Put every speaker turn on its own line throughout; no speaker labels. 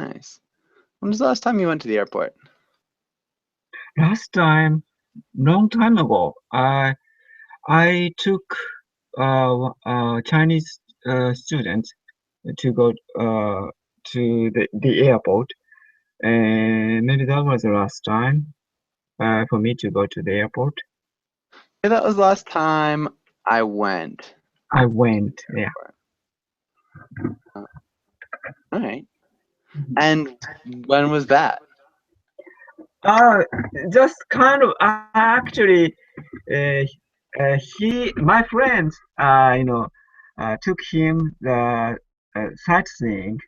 Nice. When was the last time you went to the airport?
Last time, long time ago, I took Chinese student to go to the airport, and maybe that was the last time for me to go to the airport.
Yeah, that was the last time I went.
I went, yeah.
Uh, all right. And when was that?
Uh, just kind of actually, my friends, took him the sightseeing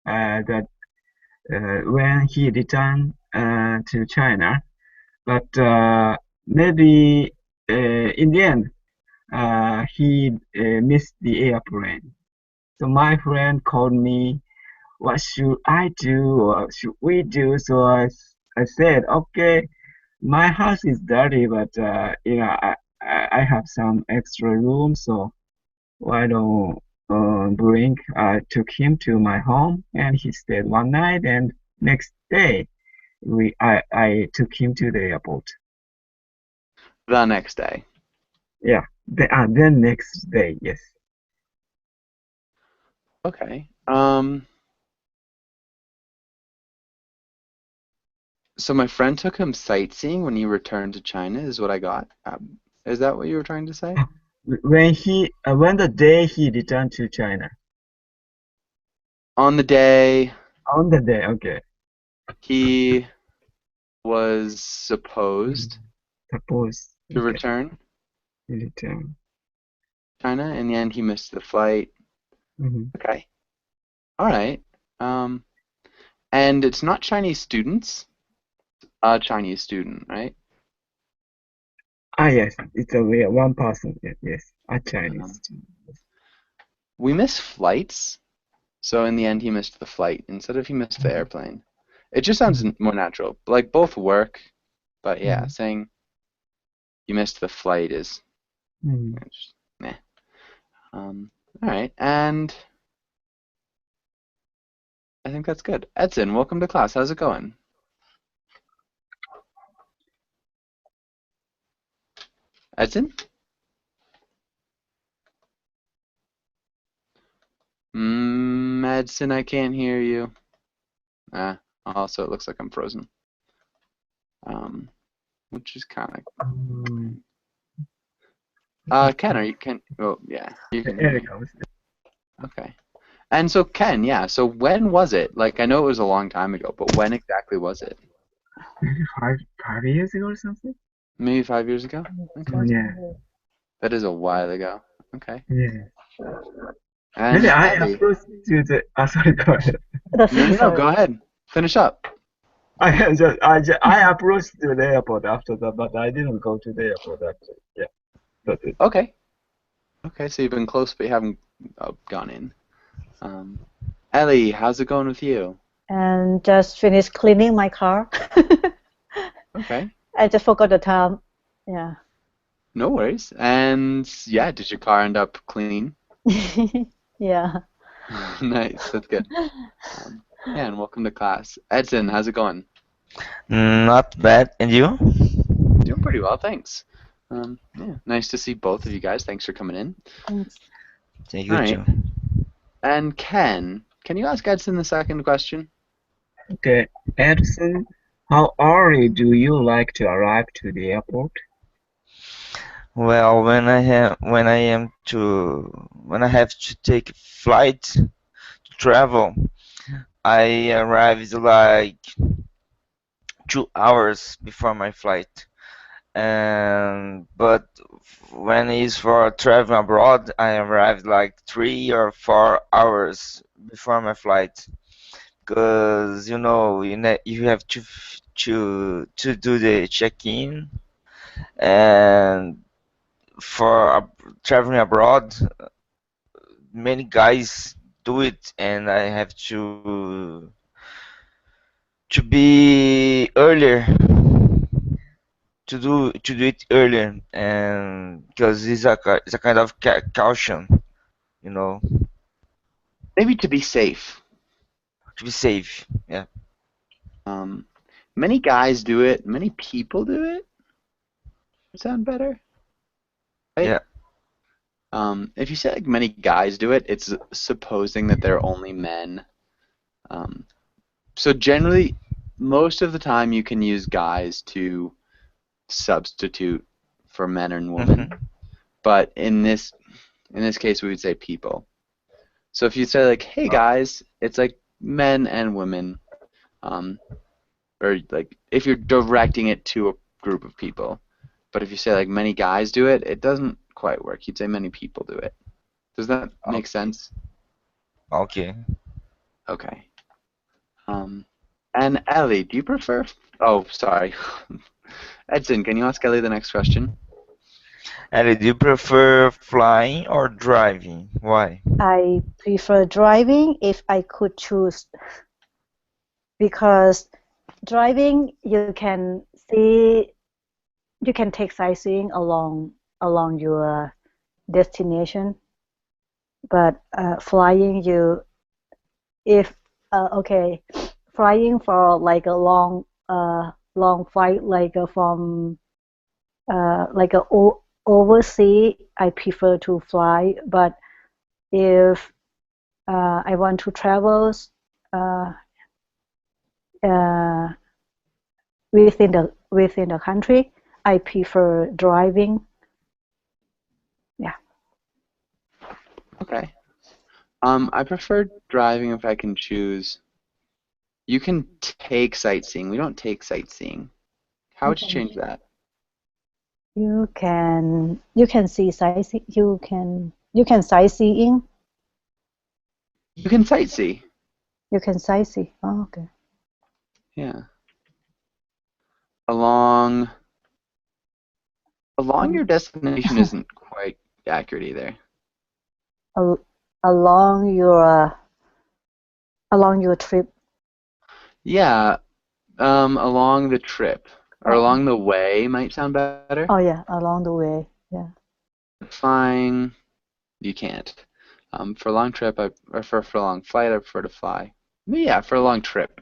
that when he returned to China, but maybe in the end he missed the airplane. So my friend called me, what should I do or should we do? So I said, okay, my house is dirty, but I have some extra room, so why don't I took him to my home and he stayed one night, and next day I took him to the airport.
The next day.
Yeah, then next day, yes.
Okay. So my friend took him sightseeing when he returned to China, is what I got. Is that what you were trying to say?
When the day he returned to China,
On the day
on the day, okay.
he was supposed
Suppose,
to
okay,
return
he returned.
China. In the end, he missed the flight.
Hmm.
Okay. All right. Um, and it's not Chinese students. A Chinese student, right?
Ah, yes, it's a real one person. Yes, a
Um,
Chinese.
we miss flights, so in the end, he missed the flight instead of he missed the
Mhm.
airplane. It just sounds
Mhm.
more natural. Like both work, but yeah,
Mhm.
saying you missed the flight is
Mhm.
just, meh. All right, and I think that's good. Edson, welcome to class. How's it going? Edson? Edson, I can't hear you. Also, it looks like I'm frozen. Um, which is kind of
Um,
Ken, are you Ken? Oh, yeah, you can hear
Here it
me.
goes.
Okay. And so Ken, yeah. So when was it? Like I know it was a long time ago, but when exactly was it?
Maybe five years ago or something.
Maybe 5 years ago? Okay.
Oh, yeah,
That is a while ago. Okay.
yeah. Maybe
And
I
Ellie?
approached to the. Sorry, go ahead.
No, go ahead. Finish up.
I approached to the airport after that, but I didn't go to the airport actually. Yeah, that's it.
Okay. Okay, so you've been close, but you haven't gone in. Um, Ellie, how's it going with you?
And just finished cleaning my car.
Okay.
I just forgot the time. Yeah.
No worries. And yeah, did your car end up clean?
Yeah.
Nice. That's good. Um, yeah, and welcome to class. Edson, how's it going?
Not bad. And you?
Doing pretty well, thanks. Yeah, nice to see both of you guys. Thanks for coming in.
Thanks.
Thank
All
you
right.
too.
And Ken, can you ask Edson the second question?
Okay, Edson, how early do you like to arrive to the airport?
Well, when I have to take a flight to travel, I arrived like 2 hours before my flight. And but when it's for traveling abroad, I arrived like 3 or 4 hours before my flight. Cause you have to do the check-in, and for traveling abroad, many guys do it, and I have to be earlier to do it earlier, and because it's a kind of caution, you know.
Maybe to be safe.
to be safe. Yeah.
Many guys do it. Many people do it. Sound better? Right?
Yeah.
If you say like many guys do it, it's supposing that they're only men. So generally, most of the time you can use guys to substitute for men and women.
Mm-hmm.
But in this case, we would say people. So if you say like, "Hey guys," it's like men and women, or like if you're directing it to a group of people. But if you say like many guys do it, it doesn't quite work. You'd say many people do it. Does that make sense?
Okay.
Okay. And Ellie, do you prefer? Oh, sorry. Edson, can you ask Ellie the next question?
And do you prefer flying or driving? Why?
I prefer driving if I could choose, because driving you can see, you can take sightseeing along your destination, but flying if okay, flying for like a long flight, like from like overseas, I prefer to fly. But if I want to travel uh, uh, within the country, I prefer driving. Yeah.
Okay. I prefer driving if I can choose. You can take sightseeing. We don't take sightseeing. How would you change that?
You can see sightseeing. You can sightseeing.
You can sightsee.
You can sightsee. Oh, okay.
Yeah. Along your destination isn't quite accurate either.
Al- along your trip.
Yeah. Along the trip or
Oh,
along the way might sound better.
oh yeah, along the way. Yeah.
Flying, you can't. For a long trip, or for a long flight, I prefer to fly. But yeah, for a long trip,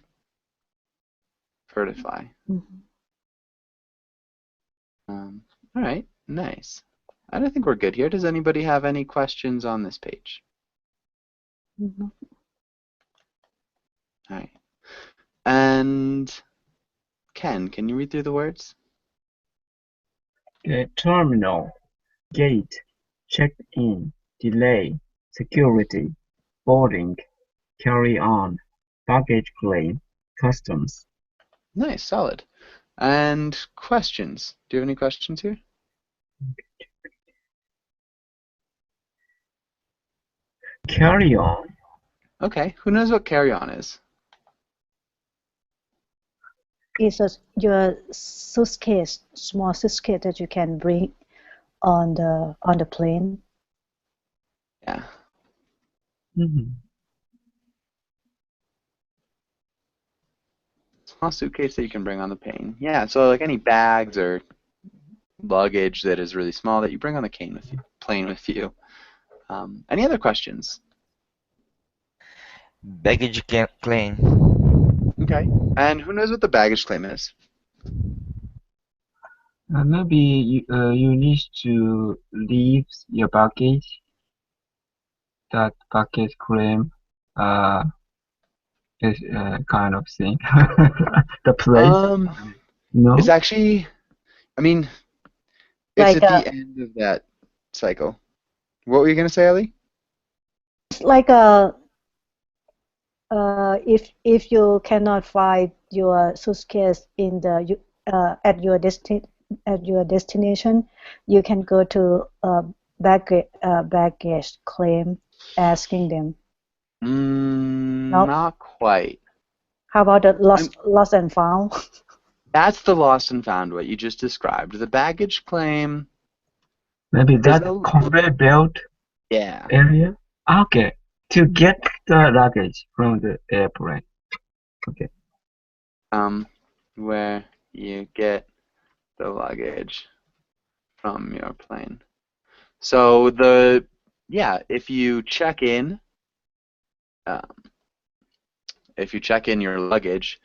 prefer to fly.
Mhm.
All right, nice. I don't think we're good here. Does anybody have any questions on this page?
Mhm.
All right. And Ken, can you read through the words?
Terminal, gate, check-in, delay, security, boarding, carry on, baggage claim, customs.
Nice, solid. And questions. Do you have any questions here?
Carry on.
Okay, who knows what carry-on is?
It's your suitcase, small suitcase that you can bring on the plane.
Yeah.
Mhm.
Small suitcase that you can bring on the plane. Yeah, so like any bags or luggage that is really small that you bring on the plane with you. Any other questions?
Baggage claim.
Okay. And who knows what the baggage claim is?
Maybe you need to leave your baggage. That baggage claim is kind of thing. The place. No.
It's actually, I mean, it's
Like
at the end of that cycle. What were you gonna say, Ellie?
it's like a if you cannot find your suitcase at your destination, you can go to baggage claim, asking them. No,
Not quite.
how about the
I'm,
lost and found?
that's the lost and found, what you just described. The baggage claim
Maybe
is
that conveyor belt
yeah.
area. Okay. To get the luggage from the airplane. Okay.
Where you get the luggage from your plane. So if you check in, um, if you check in your luggage,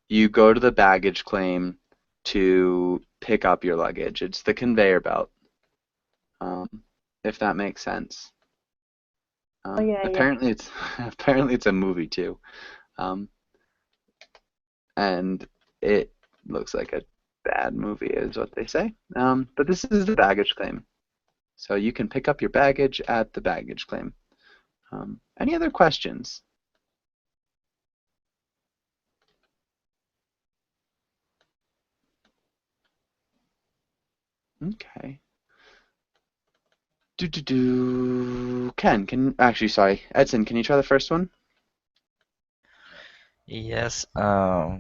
you go to the baggage claim to pick up your luggage. It's the conveyor belt, if that makes sense.
Oh, yeah.
Apparently it's a movie too, and it looks like a bad movie is what they say. But this is the baggage claim, so you can pick up your baggage at the baggage claim. Any other questions? Okay. Ken, sorry, Edson, can you try the first one?
Yes. I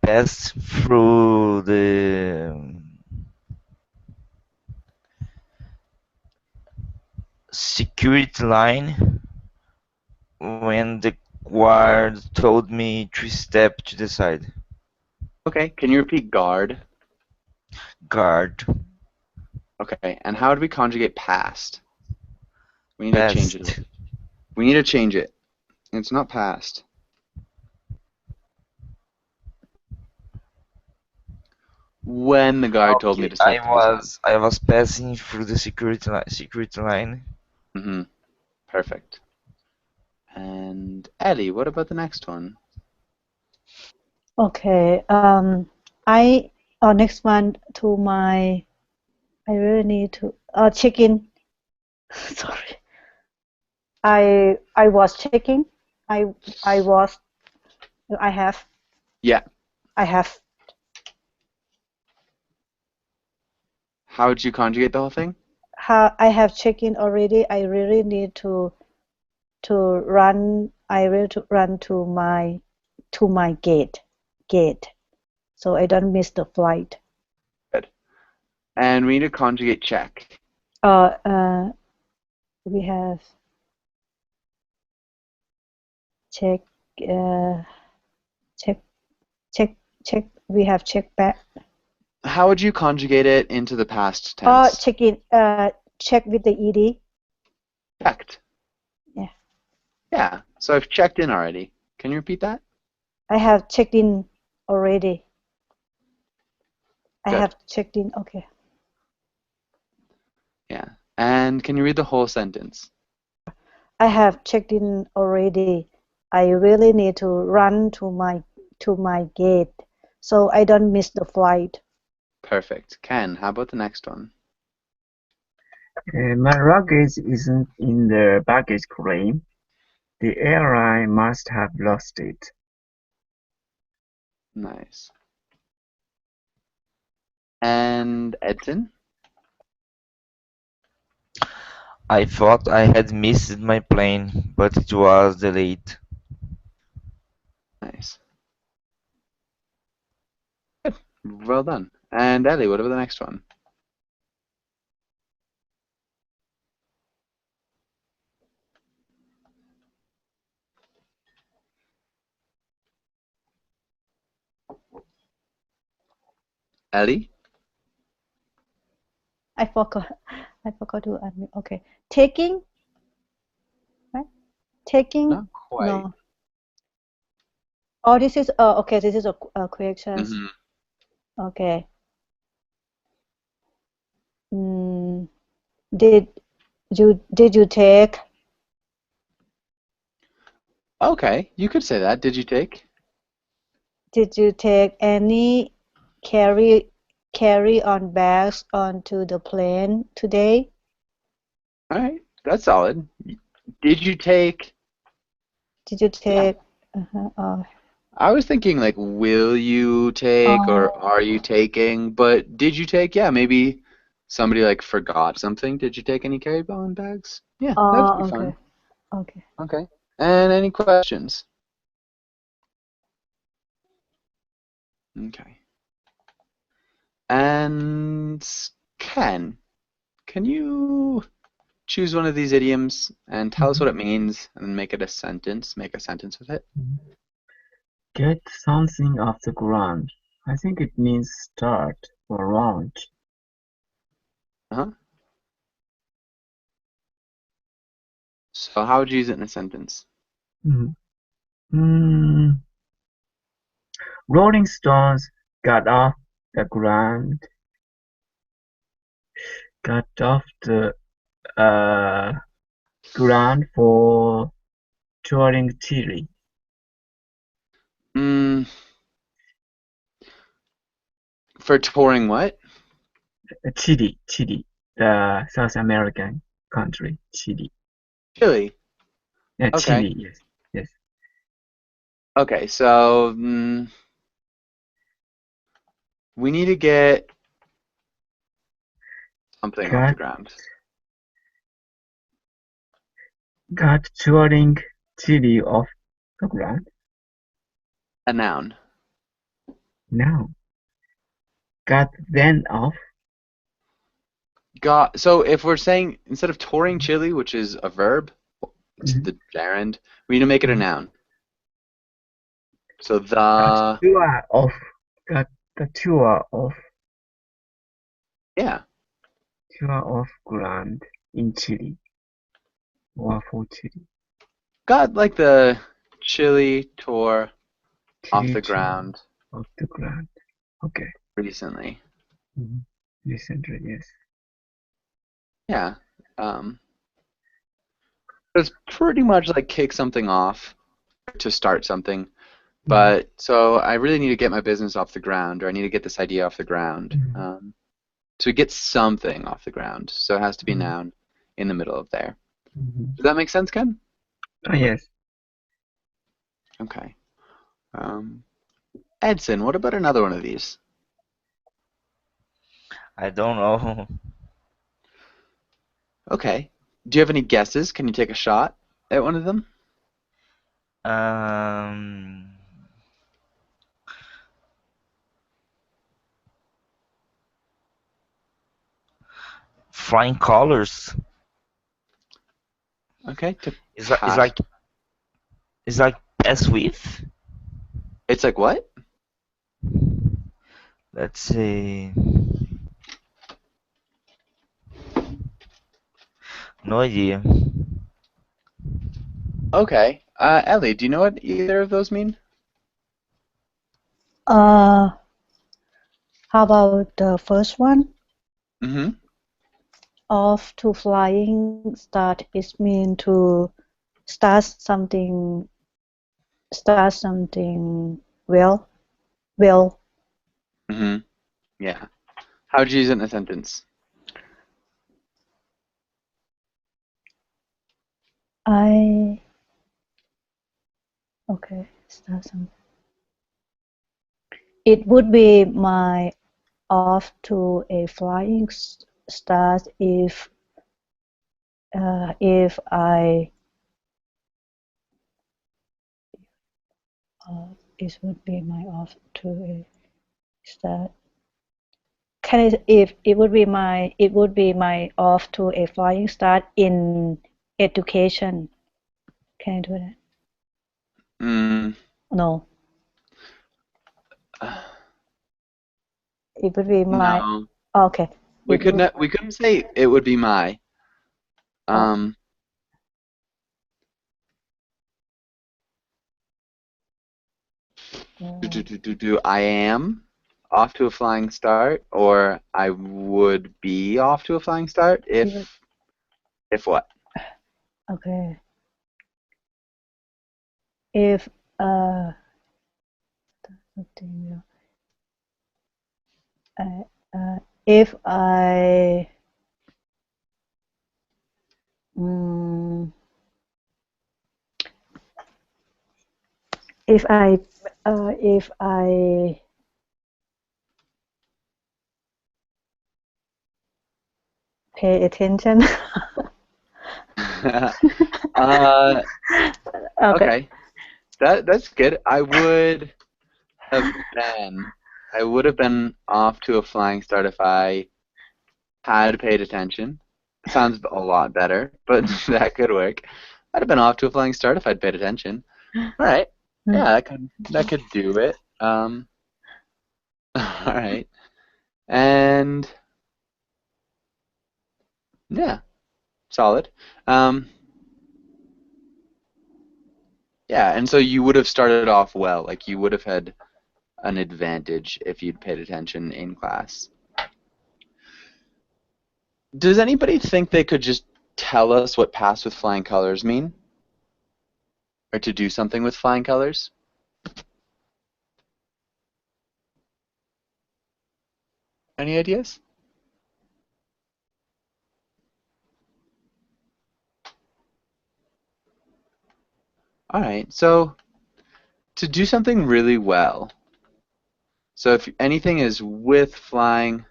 passed through the security line when the guard told me to step to the side.
Okay, can you repeat guard?
Guard.
Okay, and how do we conjugate past? We need to change it.
Passed.
We need to change it. It's not past. When the guard told me to step to the side.
I was passing through the security line.
Perfect. And Ellie, what about the next one?
Okay. Next one to my. I really need to check in. Sorry. I was checking. I was. I have.
Yeah.
I have.
How would you conjugate the whole thing?
I have checked in already. I really need to run. I really to run to my gate, so I don't miss the flight.
Good. And we need to conjugate check.
We have check. Check. We have check back.
How would you conjugate it into the past tense?
Check in. Check with the ed.
Checked.
Yeah.
Yeah. So I've checked in already. Can you repeat that?
I have checked in already.
Good.
I have checked in. Okay.
Yeah. And can you read the whole sentence?
I have checked in already. I really need to run to my gate, so I don't miss the flight.
Perfect. Ken, how about the next one?
My luggage isn't in the baggage claim. The airline must have lost it.
Nice. And Edson?
I thought I had missed my plane, but it was delayed.
Nice. Good. Well done. And Ellie, what about the next one? Ellie?
I forgot to admit. Okay. Taking, right? Taking.
Not quite.
No. Oh, this is okay. This is a question. Okay. Did you take?
Okay, you could say that. Did you take?
Did you take any carry-on bags onto the plane today?
All right, that's solid. Did you take?
Did you take?
I was thinking like, will you take or are you taking? But did you take? Yeah, maybe somebody like forgot something. Did you take any carry-on bags? Yeah, that'd be fun.
Okay.
Okay. And any questions? Okay. And Ken, can you choose one of these idioms and tell us what it means and then make it a sentence? Make a sentence with it.
Get something off the ground. I think it means start or launch.
So how would you use it in a sentence?
Mhm. Mm, Rolling Stones got off the ground, got off the uh, ground for touring Chile.
Mm, for touring what?
Chile, the South American country, Chile.
Chile.
Yeah,
Okay.
Chile, yes, yes.
Okay, so we need to get something off the
Got
ground.
got touring Chile off the ground.
A noun.
No, got them off.
Got. So if we're saying instead of touring Chile, which is a verb, it's
Mhm,
the gerund, we need to make it a
mhm.
noun. So
Got
the.
tour off. Got the tour off.
Yeah.
Tour off ground in Chile or for Chile.
Got like the Chile tour off
Chile
the
tour
ground
off the ground. Okay.
recently.
Mhm. Recently, yes.
Yeah. Um, it's pretty much like kick something off to start something.
Mhm,
But so I really need to get my business off the ground, or I need to get this idea off the ground.
mhm,
To get something off the ground. So it has to be a
mhm,
noun in the middle of there.
mhm.
Does that make sense, Ken?
Yes.
Okay. Edson, what about another one of these?
I don't know.
Okay. Do you have any guesses? Can you take a shot at one of them?
Um, Flying colors.
Okay. To
Is like is
pass.
like is like as with.
It's like what?
Let's see. No idea.
Okay. Ellie, do you know what either of those mean?
Uh, how about the first one?
Mm-hmm.
Off to flying start is mean to start something start something well well.
Mm-hmm. Yeah. How would you use it in a sentence?
I okay start something. It would be my off to a flying start if I it would be my off to a start. Can I, if it would be my off to a flying start in education. Can I do that?
Mm,
No, it would be my
no.
okay.
We
It would
we couldn't say it would be my.
uh,
Um, I am off to a flying start, or I would be off to a flying start
it would,
if what?
okay. If uh something uh, if I mm, if I pay attention.
uh,
Okay.
okay, that's good. Have been I would have been off to a flying start if I had paid attention. Sounds a lot better, but that could work. I'd have been off to a flying start if I'd paid attention. All right. Yeah, that could do it. All right. And yeah, solid. Um, Yeah, and so you would have started off well. Like you would have had an advantage if you'd paid attention in class. Does anybody think they could just tell us what pass with flying colors mean? Or to do something with flying colors? Any ideas? Alright, so to do something really well, so if anything is with flying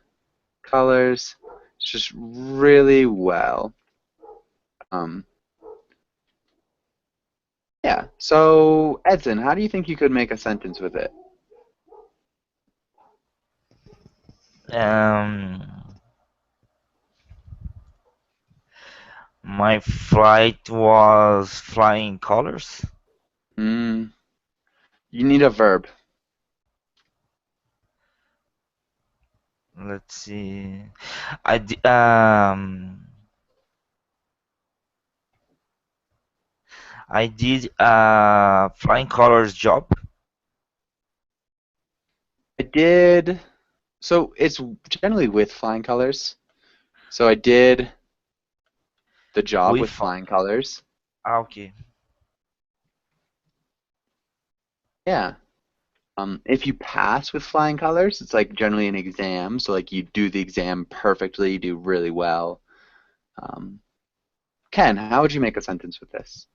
colors, it's just really well. Yeah, so Edson, how do you think you could make a sentence with it?
Um, my flight was flying colors.
You need a verb.
Let's see. I di- um I did a flying colors job.
I did. So it's generally with flying colors. So I did the job with
With
flying colors.
okay.
Yeah. If you pass with flying colors, it's like generally an exam. So like you do the exam perfectly, you do really well. Um, Ken, how would you make a sentence with this?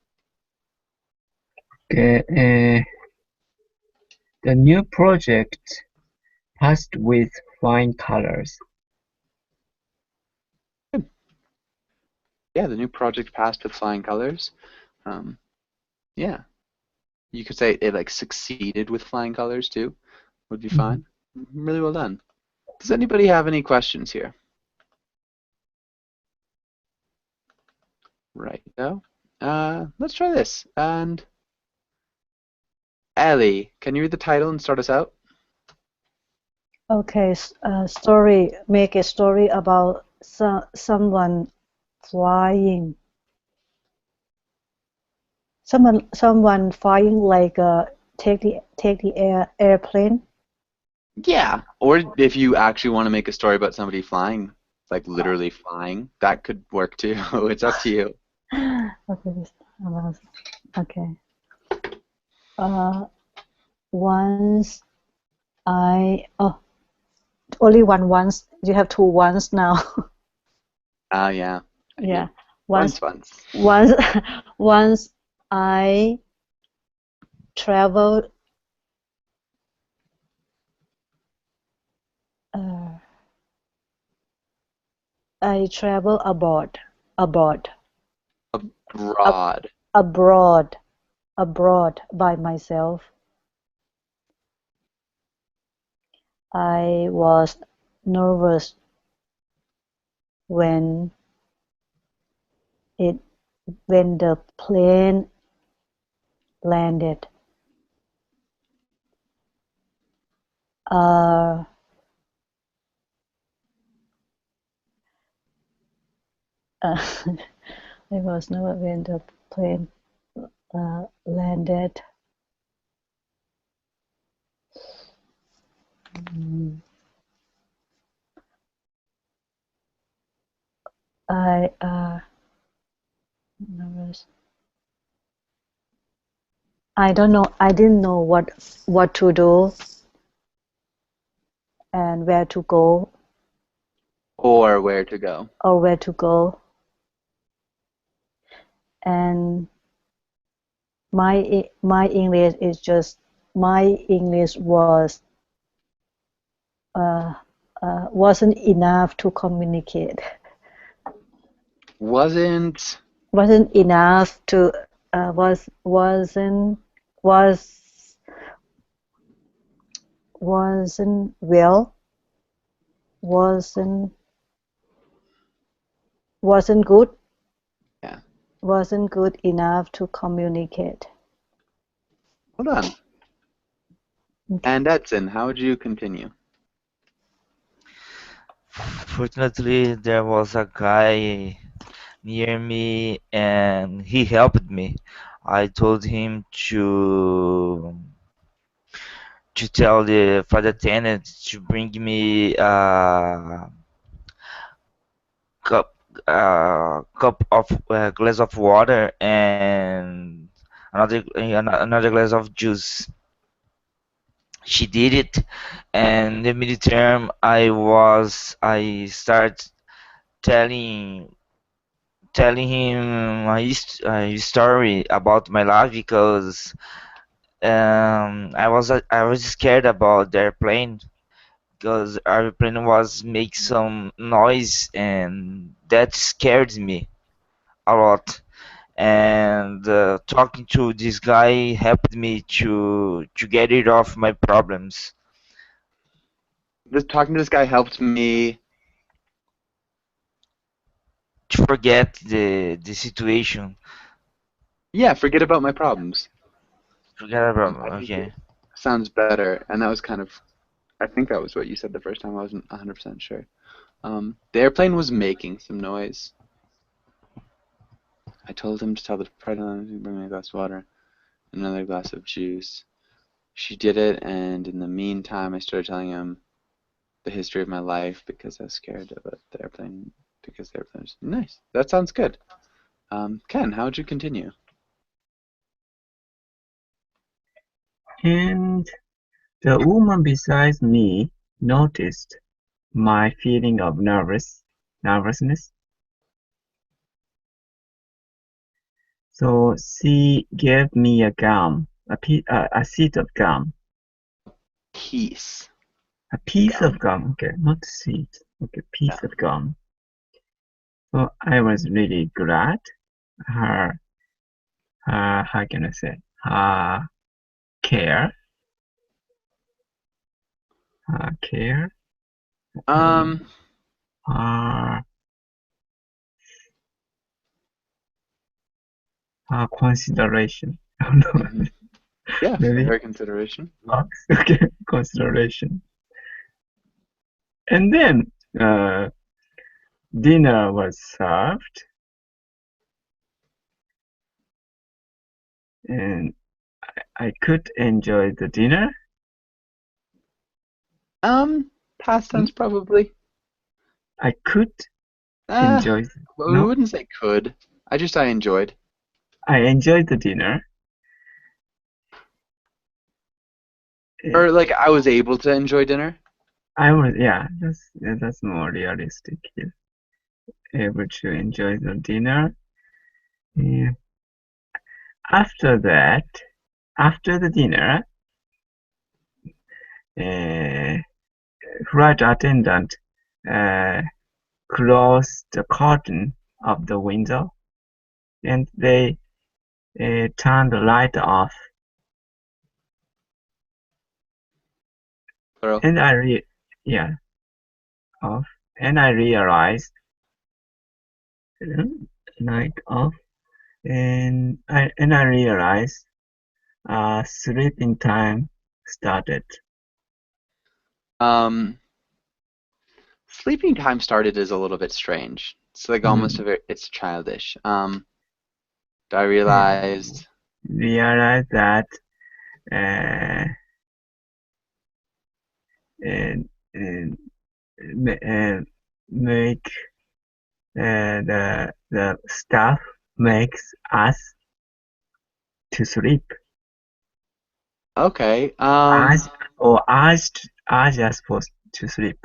Okay, the new project passed with flying colors.
Yeah, the new project passed with flying colors. Um, yeah, you could say it like succeeded with flying colors too. Would be fine. Really well done. Does anybody have any questions here? Right now, let's try this. And Ellie, can you read the title and start us out?
Okay, story. Make a story about someone flying. Someone flying like take the airplane.
Yeah. Or if you actually want to make a story about somebody flying, like literally flying, that could work too. It's up to you.
Okay, okay. Once only one once. You have two once now.
Ah, yeah. I
Yeah.
do. Once.
Once once I traveled uh, I travel abroad ab-
Abroad.
abroad by myself. I was nervous when it when the plane landed. Uh, I was nervous when the plane landed. Mm, I nervous. I don't know. I didn't know what to do and where to go
Or where to go.
or where to go. And my English is just my English uh, wasn't enough to communicate.
Wasn't.
Wasn't enough to was wasn't well wasn't wasn't good
Yeah.
wasn't good enough to communicate.
Hold on. And Edson, how would you continue?
Fortunately, there was a guy near me and he helped me. I told him to tell the flight attendant to bring me a cup cup of glass of water and another glass of juice. She did it, and the midterm I start telling telling him a story about my life because I was scared about the airplane because airplane was make some noise and that scared me a lot. And talking to this guy helped me to get rid of my problems.
Talking to this guy helped me.
To forget the situation.
Yeah, forget about my problems.
Forget about
I think
okay.
it sounds better, and that was kind of. I think that was what you said the first time. I wasn't 100% sure. The airplane was making some noise. I told him to tell the president to bring me a glass of water, another glass of juice. She did it, and in the meantime, I started telling him the history of my life because I was scared about the airplane. Because the airplane was nice. That sounds good. Ken, how would you continue?
And the woman beside me noticed my feeling of nervousness. So she gave me a seed of gum,
Peace.
a piece
Gum.
of gum. Okay, not seed. Okay, piece
Yeah.
of gum. So I was really glad. Her, how can I say? Her care. Her care.
Um.
Her, her consideration.
mhm. Yeah, for
Maybe
her consideration.
okay, consideration. And then dinner was served, and I could enjoy the dinner.
Past tense probably.
I could
Uh,
enjoy.
well, we
No,
wouldn't say could. I enjoyed.
I enjoyed the dinner. Uh,
Or like I was able to enjoy dinner.
I was, yeah, that's more realistic. Yeah. Able to enjoy the dinner. Yeah. After that, after the dinner, uh, flight attendant uh, closed the curtain of the window, and they turned the light off.
Plural.
And yeah, off, and I realized uh, light off, and I realized sleeping time started.
Um, Sleeping time started is a little bit strange. It's like almost
Mm.
it's childish. I
And
realized.
realized that uh, and, and make the staff makes us to sleep.
Okay.
Us or us are supposed to sleep.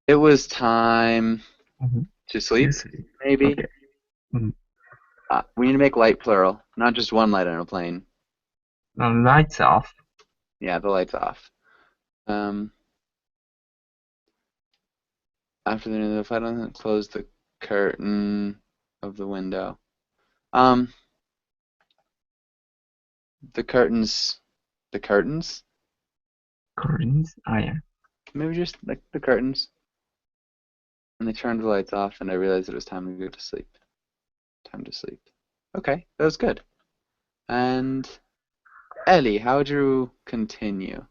It was time
Mhm.
to
To
sleep,
sleep.
maybe.
Okay. Mhm.
We need to make light plural, not just one light on a plane.
Now lights off.
Yeah, the light's off. Um, After the flight attendant closed the curtain of the window. Um, the curtains. The curtains?
Curtains. Oh yeah.
Maybe just like the curtains. And they turned the lights off, and I realized it was time to go to sleep. Time to sleep. Okay, that was good. And Ellie, how would you continue?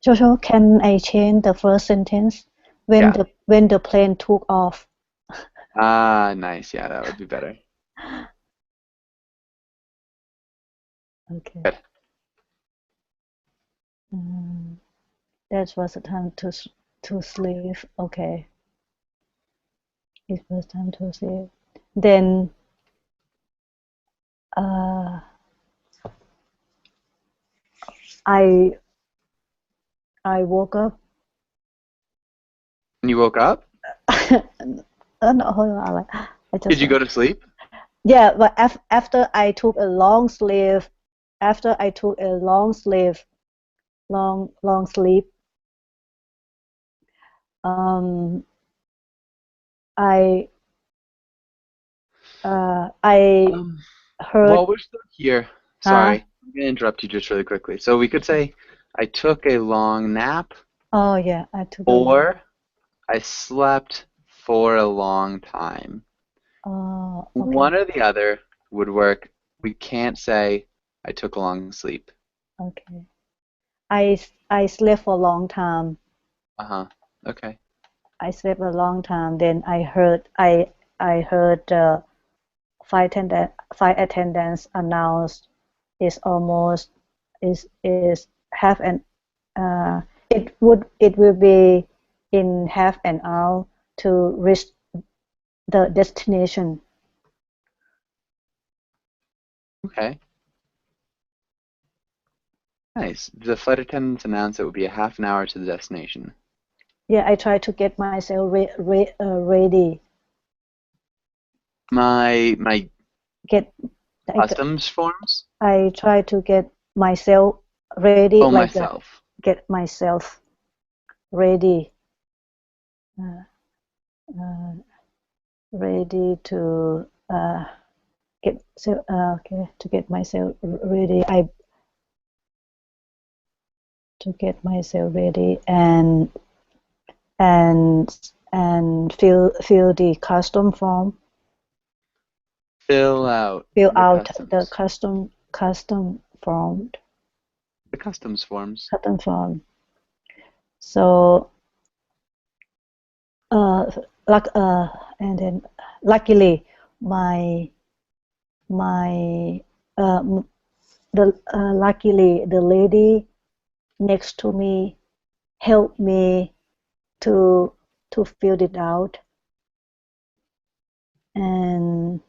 Jojo, can I change the first sentence?
Yeah.
When the plane took off.
Ah, nice. Yeah, that would be better.
Okay.
Good.
That was the time to sleep. Okay. It was time to sleep. Then uh, I I woke up.
And you woke up?
No, hold on. I
Did
just
you go to sleep?
yeah, but after I took a long sleep, after I took a long sleep, long sleep, um, I I heard,
While we're still here,
huh?
sorry, I'm gonna interrupt you just really quickly. So we could say I took a long nap,
Oh yeah, I took a long.
or I slept for a long time.
Oh, okay,
One or the other would work. We can't say I took a long sleep.
okay. I slept for a long time.
Uh-huh. Okay.
I slept a long time. Then I heard flight attendants announced is almost is half an it will be in half an hour to reach the destination.
Okay. Nice. The flight attendants announced it would be a half an hour to the destination.
Yeah, I try to get myself ready.
My
Get like
customs forms?
I try to get myself ready,
Oh,
like
myself.
get myself ready, uh, uh, ready to okay, to get myself ready. I to get myself ready and fill the custom form,
Fill out
fill
the
out the
customs.
custom form,
The customs forms.
custom form. So uh, luck and then luckily my my luckily the lady next to me helped me to fill it out, and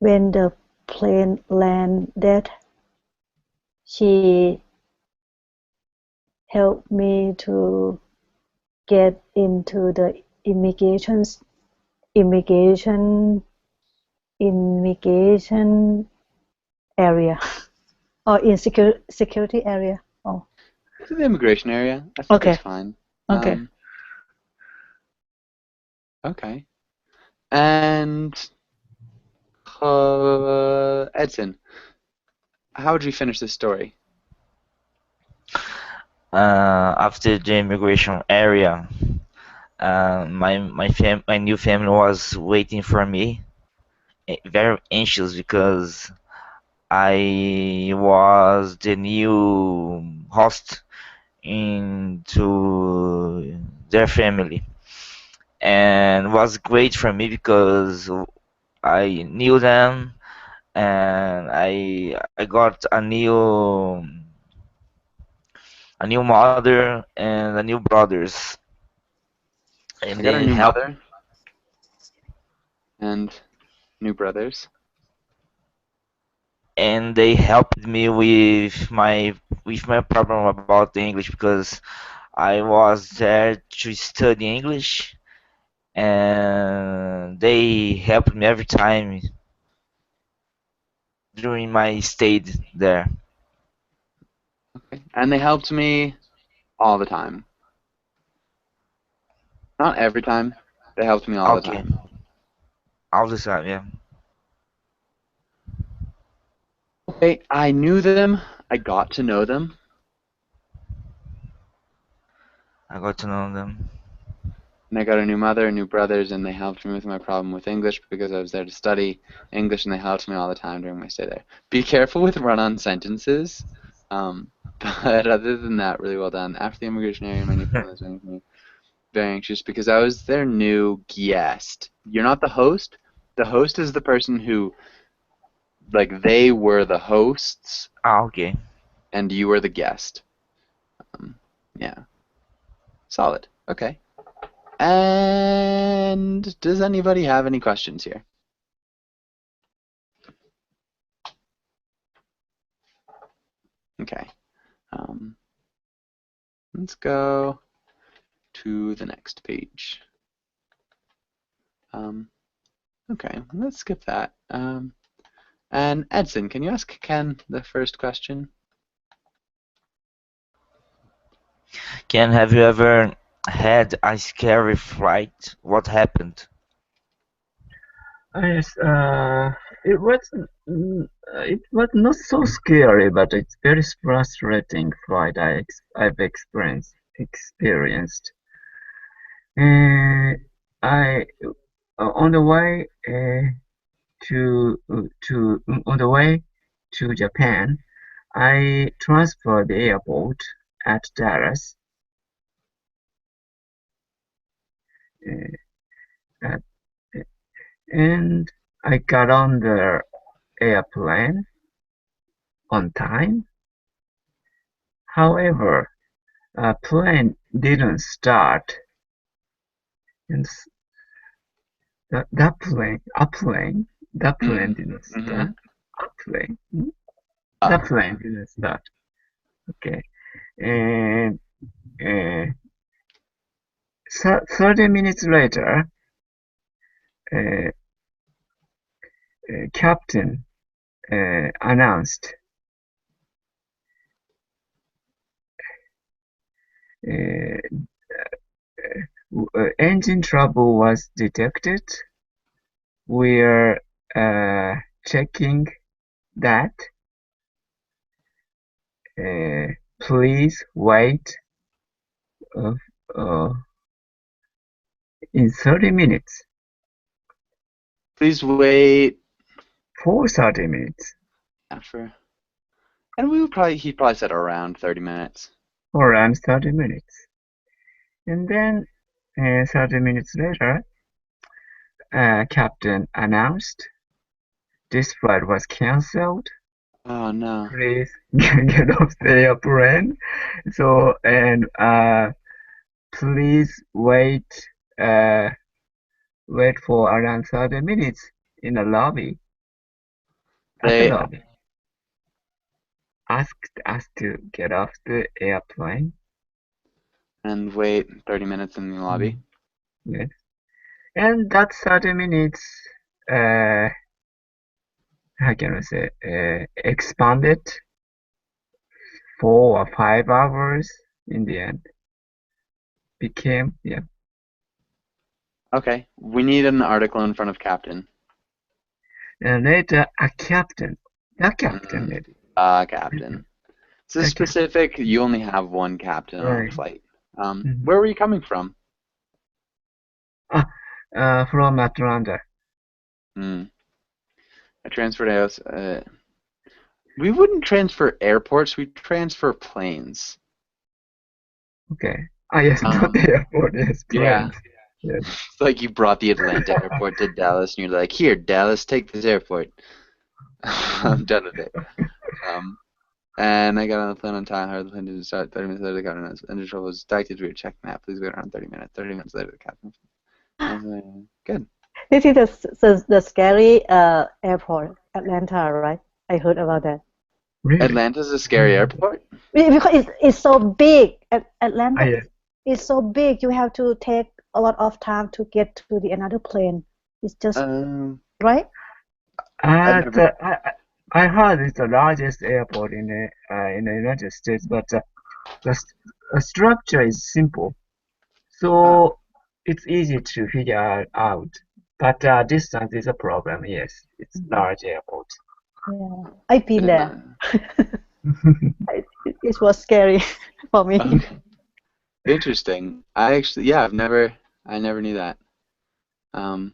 when the plane landed, she helped me to get into the immigration immigration area or in security area. Oh,
To the immigration area. I think it's
okay,
fine.
okay.
Okay. And Edson, how would you finish this story?
After the immigration area, my new family was waiting for me, very anxious because I was the new host into their family, and was great for me because I knew them, and I got a new mother and a new brothers,
I
and
got a
they
new
helped
mother and new brothers.
me with my problem about the English because I was there to study English, and they helped me every time during my stay there.
Okay. And they helped me all the time. Not every time. They helped me all the
Okay,
time.
all the time, yeah.
Okay, I knew them. I got to know them.
I got to know them.
And I got a new mother, new brothers, and they helped me with my problem with English because I was there to study English, and they helped me all the time during my stay there. Be careful with run-on sentences. But other than that, really well done. After the immigration area, my new family was waiting for me. very anxious because I was their new guest. You're not the host. The host is the person who, like, they were the hosts
Ah, okay.
and you were the guest. Yeah. Solid. Okay. And does anybody have any questions here? Okay. Let's go to the next page. Okay, let's skip that. And Edson, can you ask Ken the first question?
Ken, have you ever had a scary flight? What happened?
Yes, it was not so scary, but it's very frustrating flight I've experienced. I on the way on the way to Japan, I transferred the airport at Dallas. Uh, and I got on the airplane on time. However, a plane didn't start, and that plane didn't start. That plane didn't start. Okay, and 30 minutes later, captain announced engine trouble was detected. We're checking that. Please wait in 30 minutes.
Please wait
For 30 minutes.
after. And he probably said around 30 minutes.
Around 30 minutes. And then 30 minutes later, captain announced this flight was cancelled.
Oh no.
Please get off the airplane. So, and please wait for around 30 minutes in the lobby.
They
Lobby. Asked us to get off the airplane.
and wait 30 minutes in the lobby.
Yes. And that 30 minutes, how can I say, expanded 4 or 5 hours in the end. Became, yeah.
Okay, we need an article in front of captain.
And later, a captain. The captain, maybe.
Captain. So
Okay.
specific, you only have one captain on a
Right.
flight. Where were you coming from?
From Atlanta.
I transferred out. We wouldn't transfer airports. We transfer planes.
Okay. Yes, not the airport. Yes,
Yeah.
planes. Yes.
It's like you brought the Atlanta airport to Dallas, and you're like, "Here, Dallas, take this airport." I'm done with it. And I got on the plane on time. Heard the plane didn't start. 30 minutes later, the captain announced engine trouble was detected. We were checking that. Please wait around 30 minutes. 30 minutes later, the captain. I was like, good.
This is the scary airport, Atlanta, right? I heard about that.
Really?
Atlanta's a scary airport?
Because it's so big. Atlanta
yes.
is so big. You have to take a lot of time to get to the another plane. It's just right.
I heard it's the largest airport in the United States, but the structure is simple, so it's easy to figure out. But distance is a problem. Yes, it's large airport.
Yeah, I've been there. It was scary for me.
Okay. Interesting. I never knew that. I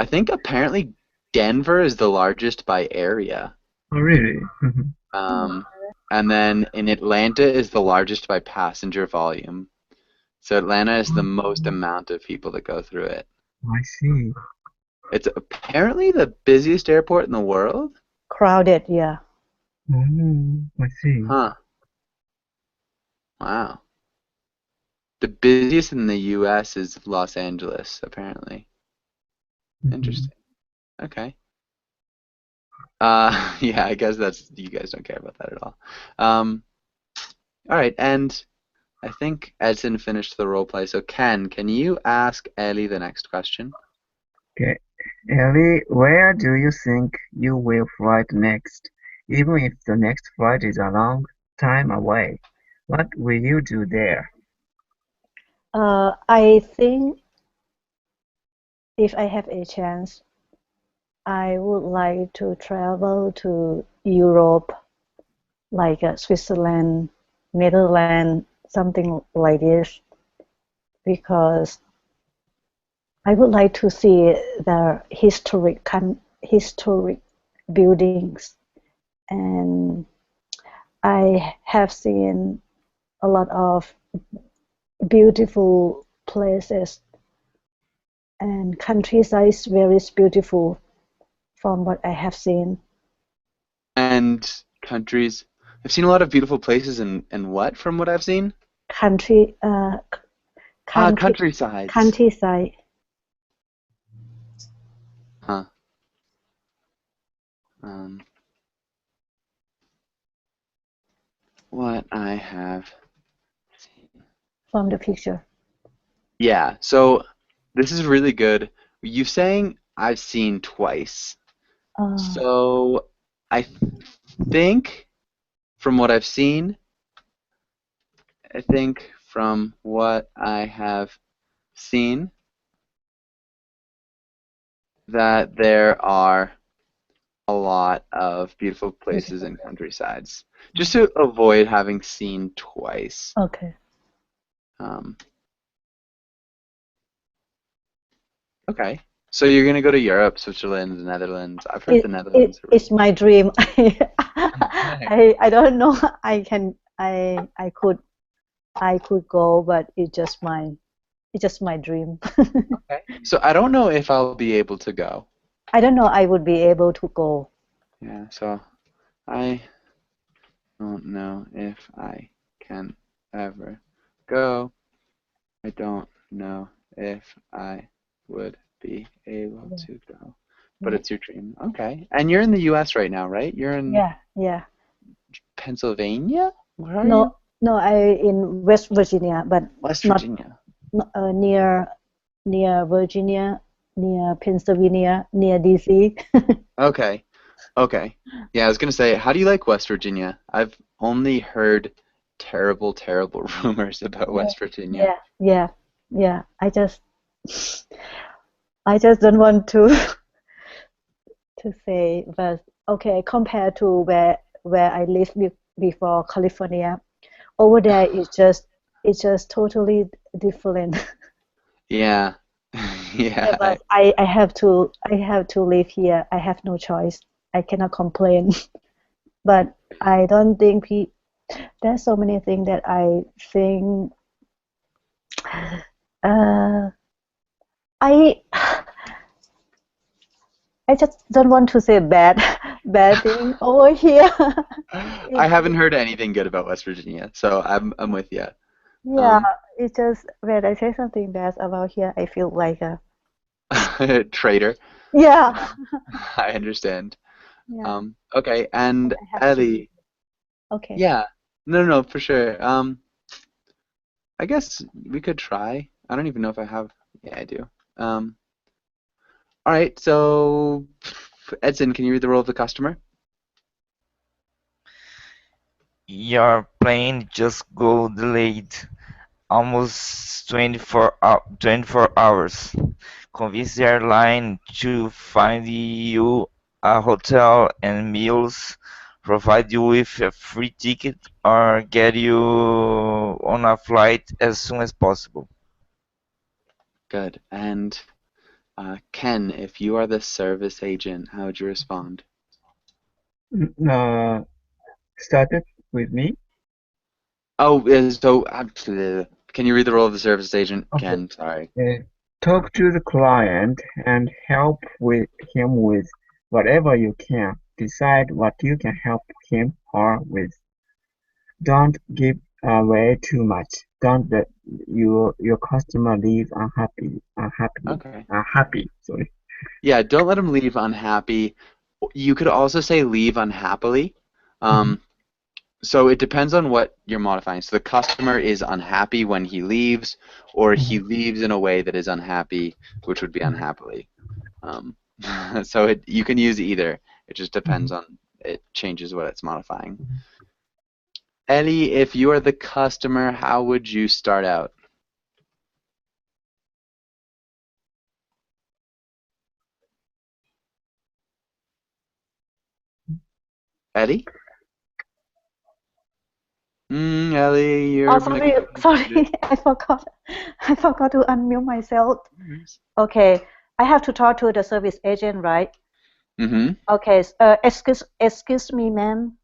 think apparently Denver is the largest by area.
Oh, really?
And then in Atlanta is the largest by passenger volume. So Atlanta is the most amount of people that go through it.
I see.
It's apparently the busiest airport in the world.
Crowded, yeah.
I see.
Huh. Wow. The busiest in the US is Los Angeles, apparently. Interesting. Okay. Yeah, I guess that's you guys don't care about that at all. All right, and I think Edson finished the role play. So Ken, can you ask Ellie the next question?
Okay. Ellie, where do you think you will fly next? Even if the next flight is a long time away, what will you do there?
I think if I have a chance, I would like to travel to Europe, like Switzerland, Netherlands, something like this, because I would like to see the historic buildings, and I have seen a lot of beautiful places, and countryside is very beautiful from what I have seen.
And countries. I've seen a lot of beautiful places and what from what I've seen?
Country,
Countrysides.
countryside.
Huh. What I have seen.
From the picture.
Yeah, so this is really good. You saying I've seen twice. So I think from what I've seen, I think from what I have seen that there are a lot of beautiful places and countrysides. Just to avoid having seen twice.
Okay.
Okay. So you're gonna go to Europe, Switzerland, the Netherlands. I've heard the Netherlands are
It's my dream.
Okay.
I don't know. I could go, but it's just my dream.
Okay. So I don't know if I'll be able to go.
I don't know I would be able to go.
Yeah, so I don't know if I can ever go. I don't know if I would be able to go. But it's your dream. Okay. And you're in the US right now, right? You're in
Yeah.
Pennsylvania? Where are you?
No, I in West Virginia, but
West
not
Virginia.
near Virginia, near Pennsylvania, near DC.
Okay. Okay. Yeah, I was gonna say, how do you like West Virginia? I've only heard terrible, terrible rumors about West Virginia.
Yeah. I just don't want to say, but okay, compared to where I lived before California, over there it's just totally different.
Yeah. Yeah.
But I have to live here. I have no choice. I cannot complain. But I don't think there's so many things that I think I just don't want to say bad thing over here.
I haven't heard anything good about West Virginia, so I'm with you.
Yeah, it's just when I say something bad about here, I feel like a
Traitor.
yeah.
I understand.
Yeah.
Okay, and
I have to-
Ellie.
Okay.
Yeah. No, for sure. I guess we could try. I don't even know if I have. Yeah, I do. All right, so Edson, can you read the role of the customer?
Your plane just got delayed almost 24 hours. Convince the airline to find you a hotel and meals, provide you with a free ticket, or get you on a flight as soon as possible.
Good. And Ken, if you are the service agent, how would you respond?
Started with me.
Oh, so Can you read the role of the service agent,
Okay.
Ken? Sorry.
Talk to the client and help him with whatever you can. Decide what you can help him or with. Don't give away too much. Don't let your customer leave
Okay.
unhappy. Sorry.
Yeah, don't let him leave unhappy. You could also say leave unhappily. So it depends on what you're modifying. So the customer is unhappy when he leaves, or he leaves in a way that is unhappy, which would be unhappily. So you can use either. It just depends on, it changes what it's modifying. Ellie, if you are the customer, how would you start out? Eddie? Ellie, you're
Oh, sorry, sorry, I forgot to unmute myself. Okay, I have to talk to the service agent, right?
Mm-hmm.
Okay, excuse me, ma'am.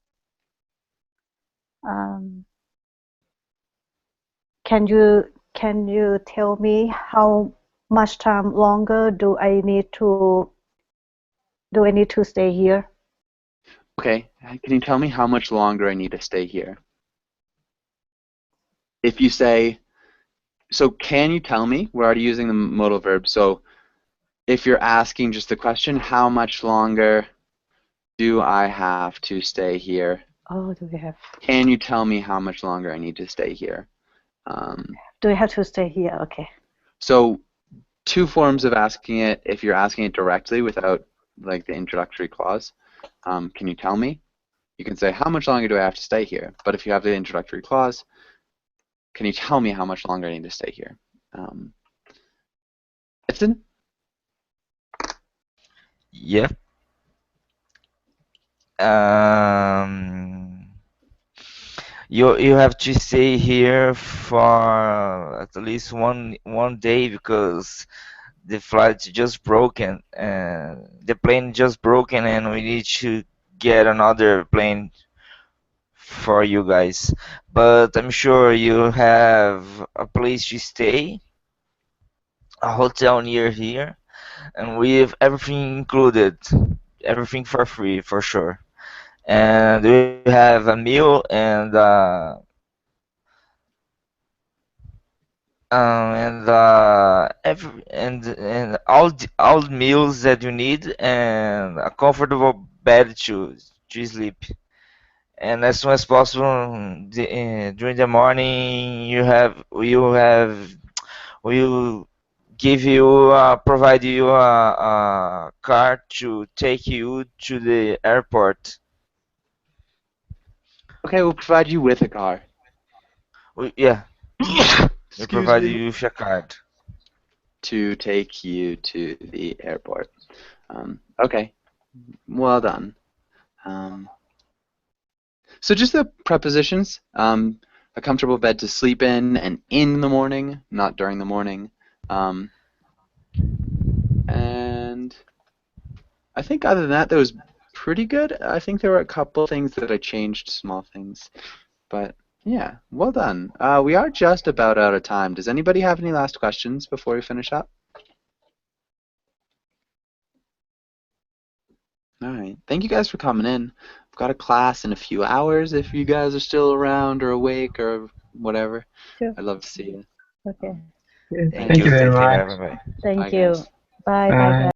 Can you tell me how much time longer do I need to stay here?
Okay, can you tell me how much longer I need to stay here? If you say, so can you tell me, we're already using the modal verb, so if you're asking just the question, how much longer do I have to stay here?
Oh, do we have?
Can you tell me how much longer I need to stay here?
Do I have to stay here? Okay.
So two forms of asking it. If you're asking it directly without like the introductory clause, can you tell me? You can say, how much longer do I have to stay here? But if you have the introductory clause, can you tell me how much longer I need to stay here? Edson?
Yeah. You have to stay here for at least one day because the flight just broken and the plane just broken and we need to get another plane for you guys. But I'm sure you have a place to stay, a hotel near here, and we have everything included, everything for free for sure. And we have a meal and all the meals that you need and a comfortable bed to sleep. And as soon as possible, during the morning, we'll give you provide you a car to take you to the airport.
Okay, we'll provide you with a car.
Yeah, we
Excuse
provide
me.
you with a card.
To take you to the airport. Okay, well done. So just the prepositions, a comfortable bed to sleep in the morning, not during the morning. And I think other than that, that was pretty good. I think there were a couple things that I changed, small things. But yeah, well done. We are just about out of time. Does anybody have any last questions before we finish up? All right. Thank you guys for coming in. I've got a class in a few hours if you guys are still around or awake or whatever.
Sure.
I'd love to see you.
Okay.
Thank you very
Take
much.
care. Bye bye.
Thank
Bye,
you.
guys.
Bye. Bye.
Bye.
Bye.